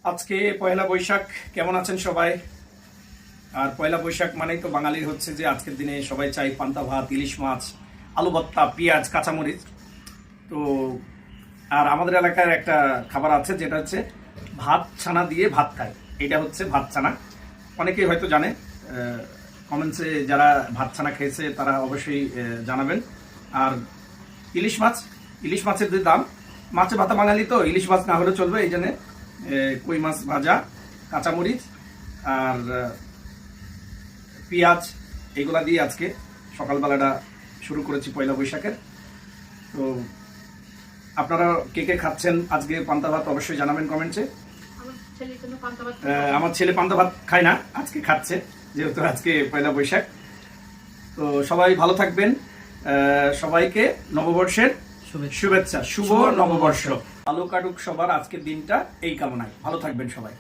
আজকে পয়লা বৈশাখ। কেমন আছেন সবাই? আর পয়লা বৈশাখ মানেই তো বাঙালির হচ্ছে যে আজকের দিনে সবাই চাই পান্তা ভাত, ইলিশ মাছ, আলু ভর্তা, পেঁয়াজ, কাঁচামরিচ। তো আর আমাদের এলাকার একটা খাবার আছে যেটা হচ্ছে ভাত ছানা দিয়ে ভাত খায়। এটা হচ্ছে ভাত ছানা, অনেকেই হয়তো জানে। কমেন্টসে যারা ভাত ছানা খেয়েছে তারা অবশ্যই জানাবেন। আর ইলিশ মাছ, ইলিশ মাছের যে দাম, মাছে ভাতা বাঙালি তো ইলিশ মাছ না হলে চলবে, এই জন্য কই মাছ ভাজা, কাঁচামরিচ আর পেঁয়াজ, এগুলা দিয়ে আজকে সকালবেলাটা শুরু করেছি পয়লা বৈশাখের। তো আপনারা কে কে খাচ্ছেন আজকে পান্তা ভাত অবশ্যই জানাবেন কমেন্টসে। আমার ছেলে পান্তা ভাত খায় না, আজকে খাচ্ছে যেহেতু আজকে পয়লা বৈশাখ। তো সবাই ভালো থাকবেন, সবাইকে নববর্ষের শুভেচ্ছা, শুভ নববর্ষ। আলো কাটুক সবার আজকের দিনটা, এই কামনায়। ভালো থাকবেন সবাই।